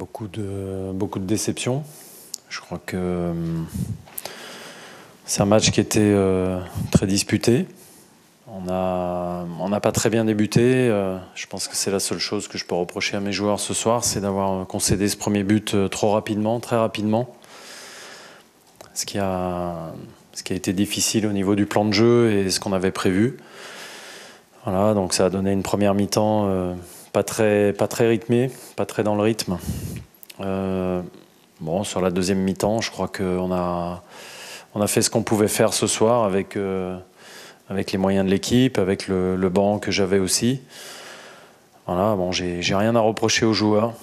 beaucoup de déceptions. Je crois que c'est un match qui était très disputé. On n'a pas très bien débuté. Je pense que c'est la seule chose que je peux reprocher à mes joueurs ce soir, c'est d'avoir concédé ce premier but trop rapidement, très rapidement. Ce qui a été difficile au niveau du plan de jeu et ce qu'on avait prévu. Voilà, donc ça a donné une première mi-temps pas très rythmée, pas très dans le rythme. Bon, sur la deuxième mi-temps, je crois qu'on a fait ce qu'on pouvait faire ce soir avec les moyens de l'équipe, avec le banc que j'avais aussi. Voilà, bon, j'ai rien à reprocher aux joueurs.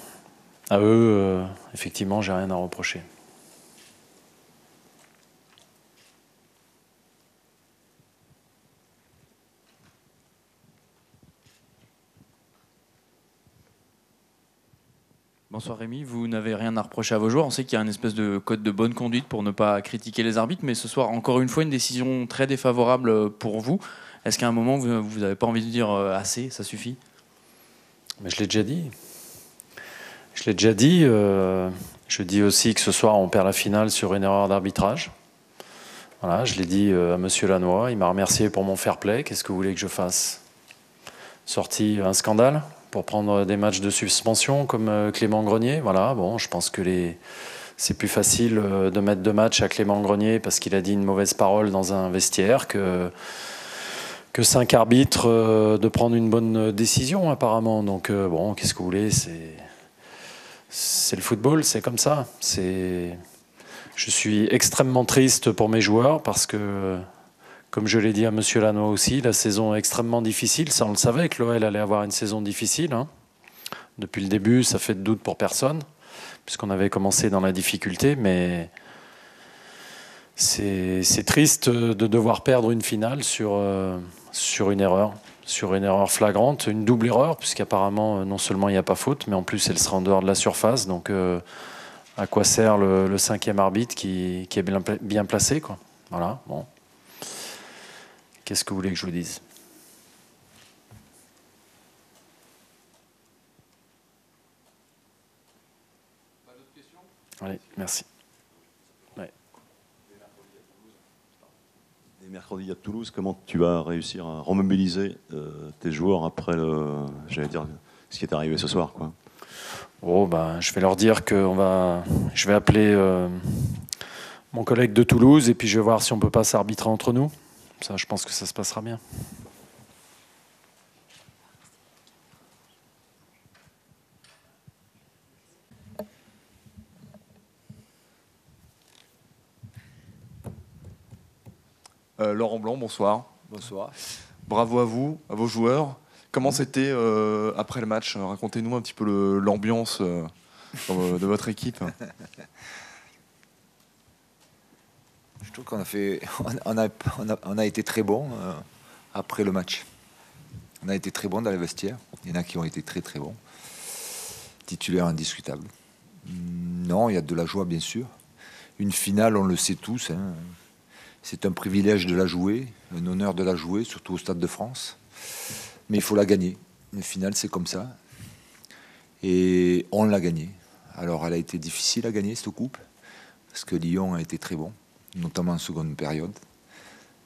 À eux, effectivement, j'ai rien à reprocher. Bonsoir Rémi, vous n'avez rien à reprocher à vos joueurs. On sait qu'il y a une espèce de code de bonne conduite pour ne pas critiquer les arbitres, mais ce soir, encore une fois, une décision très défavorable pour vous. Est-ce qu'à un moment, vous n'avez pas envie de dire assez, ça suffit? Mais je l'ai déjà dit. Je l'ai déjà dit. Je dis aussi que ce soir, on perd la finale sur une erreur d'arbitrage. Voilà, je l'ai dit à Monsieur Lannoy. Il m'a remercié pour mon fair play. Qu'est-ce que vous voulez que je fasse? Sorti un scandale pour prendre des matchs de suspension comme Clément Grenier. Voilà, bon, je pense que c'est plus facile de mettre 2 matchs à Clément Grenier parce qu'il a dit une mauvaise parole dans un vestiaire que 5 arbitres de prendre une bonne décision apparemment. Donc bon, qu'est-ce que vous voulez, c'est le football, c'est comme ça. Je suis extrêmement triste pour mes joueurs parce que, comme je l'ai dit à Monsieur Lannoy aussi, la saison est extrêmement difficile. Ça, on le savait que l'OL allait avoir une saison difficile. Hein. Depuis le début, ça fait de doute pour personne, puisqu'on avait commencé dans la difficulté. Mais c'est triste de devoir perdre une finale sur une erreur flagrante, une double erreur, puisqu'apparemment, non seulement il n'y a pas faute, mais en plus, elle sera en dehors de la surface. Donc, à quoi sert le 5e arbitre qui est bien placé, quoi. Voilà, bon. Qu'est-ce que vous voulez que je vous dise? Pas d'autres questions? Allez, merci. Ouais. Et mercredi à Toulouse, comment tu vas réussir à remobiliser tes joueurs après ce qui est arrivé ce soir, quoi? Oh, ben, je vais leur dire que je vais appeler mon collègue de Toulouse et puis je vais voir si on peut pas s'arbitrer entre nous. Ça, je pense que ça se passera bien. Laurent Blanc, bonsoir. Bonsoir. Bravo à vous, à vos joueurs. Comment c'était après le match? Racontez-nous un petit peu l'ambiance de votre équipe. Je trouve on a été très bon après le match. On a été très bon dans les vestiaires. Il y en a qui ont été très très bons. Titulaire indiscutable. Non, il y a de la joie bien sûr. Une finale, on le sait tous. Hein. C'est un privilège de la jouer, un honneur de la jouer, surtout au Stade de France. Mais il faut la gagner. Une finale, c'est comme ça. Et on l'a gagnée. Alors, elle a été difficile à gagner, cette coupe, parce que Lyon a été très bon, notamment en seconde période.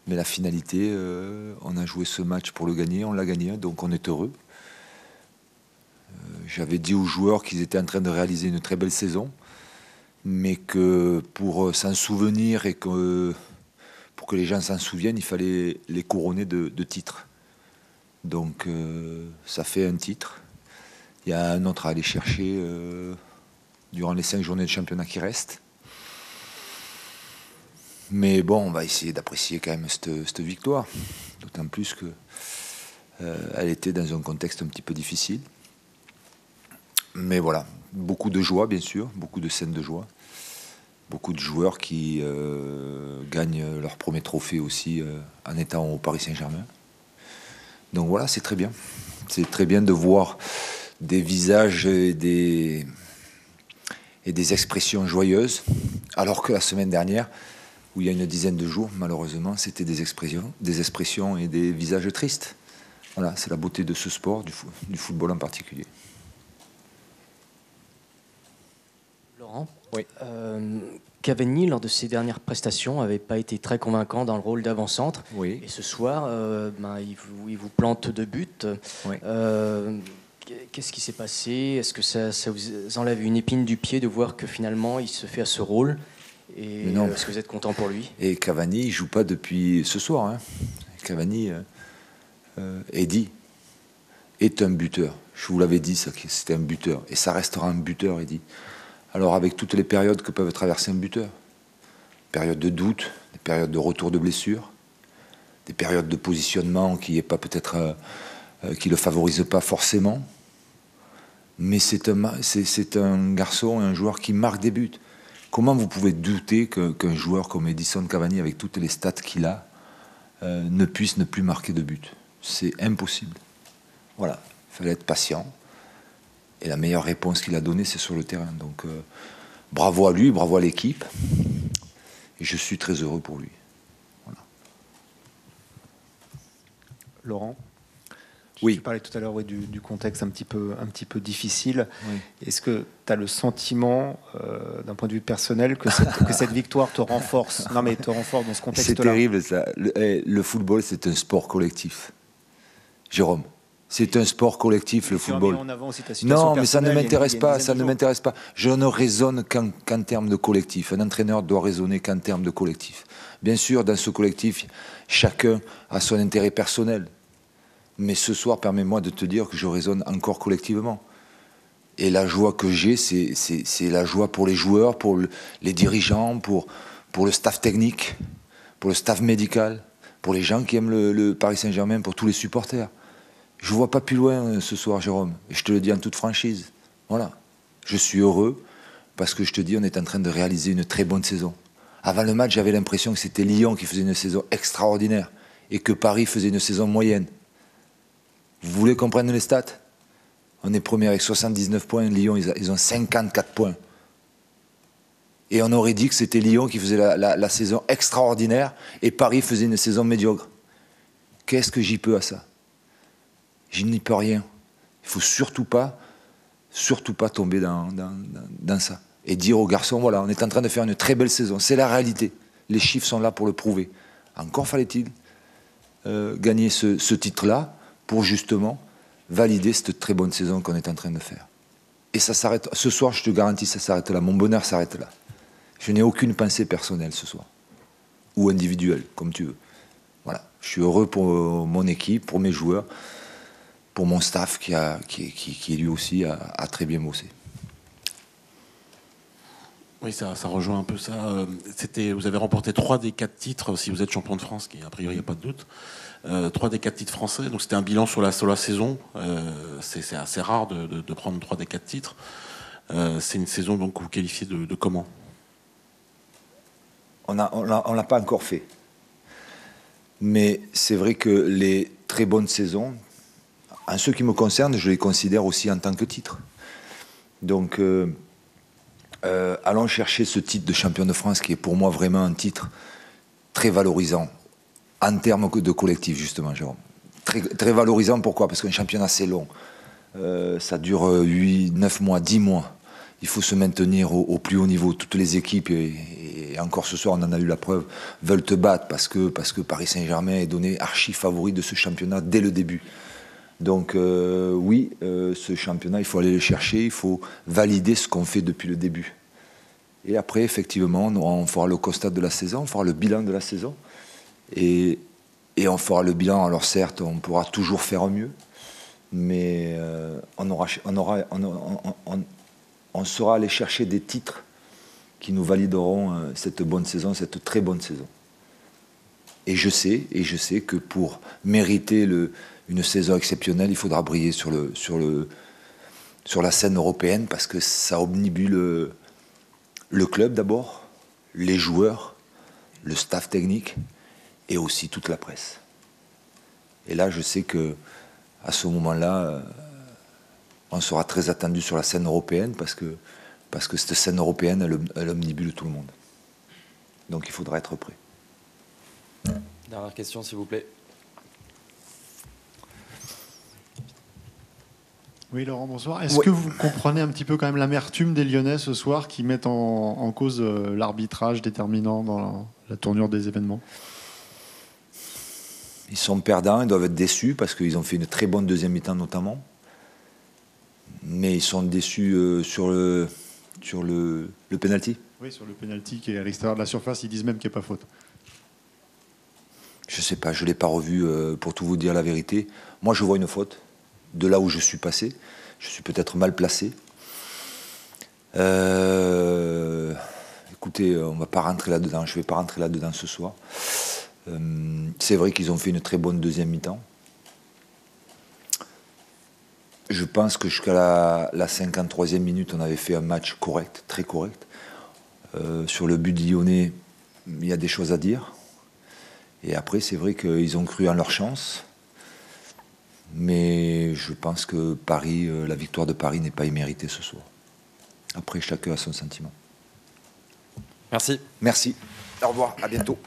Mais la finalité, on a joué ce match pour le gagner, on l'a gagné, donc on est heureux. J'avais dit aux joueurs qu'ils étaient en train de réaliser une très belle saison, mais que pour s'en souvenir et que pour que les gens s'en souviennent, il fallait les couronner de titres. Donc ça fait un titre. Il y a un autre à aller chercher durant les 5 journées de championnat qui restent. Mais bon, on va essayer d'apprécier quand même cette victoire. D'autant plus qu'elle était dans un contexte un petit peu difficile. Mais voilà, beaucoup de joie bien sûr, beaucoup de scènes de joie. Beaucoup de joueurs qui gagnent leur premier trophée aussi en étant au Paris Saint-Germain. Donc voilà, c'est très bien. C'est très bien de voir des visages et des expressions joyeuses, alors que la semaine dernière, où il y a une dizaine de jours, malheureusement, c'était des expressions et des visages tristes. Voilà, c'est la beauté de ce sport, du football en particulier. Laurent. Oui. Cavani, lors de ses dernières prestations, n'avait pas été très convaincant dans le rôle d'avant-centre. Oui. Et ce soir, il vous plante 2 buts. Oui. Qu'est-ce qui s'est passé? Est-ce que ça vous enlève une épine du pied de voir que finalement il se fait à ce rôle? Et est-ce que vous êtes content pour lui? Et Cavani, il joue pas depuis ce soir. Hein. Cavani, Eddy, est un buteur. Je vous l'avais dit, ça, que c'était un buteur. Et ça restera un buteur, Eddy. Alors, avec toutes les périodes que peuvent traverser un buteur, périodes de doute, des périodes de retour de blessure, des périodes de positionnement qui est pas peut-être qui le favorise pas forcément, mais c'est un garçon, un joueur qui marque des buts. Comment vous pouvez douter qu'un joueur comme Edinson Cavani, avec toutes les stats qu'il a, ne puisse ne plus marquer de but? C'est impossible. Voilà, il fallait être patient. Et la meilleure réponse qu'il a donnée, c'est sur le terrain. Donc, bravo à lui, bravo à l'équipe. Et je suis très heureux pour lui. Voilà. Laurent, oui. Tu parlais tout à l'heure du contexte un petit peu difficile. Oui. Est-ce que tu as le sentiment, d'un point de vue personnel, que cette victoire te renforce? Non, mais te renforce dans ce contexte-là. C'est terrible, ça. Le football, c'est un sport collectif. Jérôme, c'est un sport collectif, le football. En avant aussi ta situation non, mais ça ne personnelle, m'intéresse pas. Ça ne jours. m'intéresse pas. Je ne raisonne qu'en termes de collectif. Un entraîneur doit raisonner qu'en termes de collectif. Bien sûr, dans ce collectif, chacun a son intérêt personnel. Mais ce soir, permets-moi de te dire que je raisonne encore collectivement. Et la joie que j'ai, c'est la joie pour les joueurs, pour les dirigeants, pour le staff technique, pour le staff médical, pour les gens qui aiment le Paris Saint-Germain, pour tous les supporters. Je ne vois pas plus loin ce soir, Jérôme. Et je te le dis en toute franchise. Voilà. Je suis heureux parce que je te dis, on est en train de réaliser une très bonne saison. Avant le match, j'avais l'impression que c'était Lyon qui faisait une saison extraordinaire et que Paris faisait une saison moyenne. Vous voulez qu'on prenne les stats? On est premier avec 79 points. Lyon, ils ont 54 points. Et on aurait dit que c'était Lyon qui faisait la saison extraordinaire et Paris faisait une saison médiocre. Qu'est-ce que j'y peux à ça? Je n'y peux rien. Il faut surtout pas tomber dans ça. Et dire aux garçons, voilà, on est en train de faire une très belle saison. C'est la réalité. Les chiffres sont là pour le prouver. Encore fallait-il gagner ce titre-là pour justement valider cette très bonne saison qu'on est en train de faire. Et ça s'arrête. Ce soir, je te garantis, ça s'arrête là. Mon bonheur s'arrête là. Je n'ai aucune pensée personnelle ce soir. Ou individuelle, comme tu veux. Voilà. Je suis heureux pour mon équipe, pour mes joueurs, pour mon staff qui lui aussi a très bien bossé. Oui, ça rejoint un peu ça. Vous avez remporté 3 des 4 titres, si vous êtes champion de France, qui a priori, il n'y a pas de doute. 3 des 4 titres français, donc c'était un bilan sur la saison. C'est assez rare de prendre 3 des 4 titres. C'est une saison donc, que vous qualifiez de comment? On l'a pas encore fait. Mais c'est vrai que les très bonnes saisons, en ce qui me concerne, je les considère aussi en tant que titre. Donc, allons chercher ce titre de champion de France qui est pour moi vraiment un titre très valorisant en termes de collectif, justement, Jérôme. Très, très valorisant, pourquoi? Parce qu'un championnat, c'est long. Ça dure 8, 9 mois, 10 mois. Il faut se maintenir au plus haut niveau. Toutes les équipes, et encore ce soir, on en a eu la preuve, veulent te battre parce que Paris Saint-Germain est donné archi favori de ce championnat dès le début. Donc oui, ce championnat, il faut aller le chercher, il faut valider ce qu'on fait depuis le début. Et après, effectivement, on fera le constat de la saison, on fera le bilan de la saison. Et on fera le bilan. Alors certes, on pourra toujours faire mieux, mais on saura aller chercher des titres qui nous valideront cette bonne saison, cette très bonne saison. Et je sais que pour mériter une saison exceptionnelle, il faudra briller sur la scène européenne parce que ça omnibule le club d'abord, les joueurs, le staff technique et aussi toute la presse. Et là, je sais que à ce moment-là, on sera très attendu sur la scène européenne parce que cette scène européenne, elle omnibule tout le monde. Donc il faudra être prêt. Dernière question, s'il vous plaît. Oui, Laurent, bonsoir. Est-ce que vous comprenez un petit peu quand même l'amertume des Lyonnais ce soir qui mettent en cause l'arbitrage déterminant dans la tournure des événements? Ils sont perdants, ils doivent être déçus parce qu'ils ont fait une très bonne deuxième mi-temps notamment. Mais ils sont déçus sur le penalty. Oui, sur le penalty qui est à l'extérieur de la surface, ils disent même qu'il n'y a pas faute. Je ne sais pas, je ne l'ai pas revu pour tout vous dire la vérité. Moi, je vois une faute de là où je suis passé. Je suis peut-être mal placé. Écoutez, on va pas rentrer là-dedans. Je ne vais pas rentrer là-dedans ce soir. C'est vrai qu'ils ont fait une très bonne deuxième mi-temps. Je pense que jusqu'à la 53e minute, on avait fait un match correct, très correct. Sur le but lyonnais, il y a des choses à dire. Et après, c'est vrai qu'ils ont cru en leur chance. Mais je pense que Paris, la victoire de Paris n'est pas imméritée ce soir. Après, chacun a son sentiment. Merci. Merci. Au revoir, à bientôt.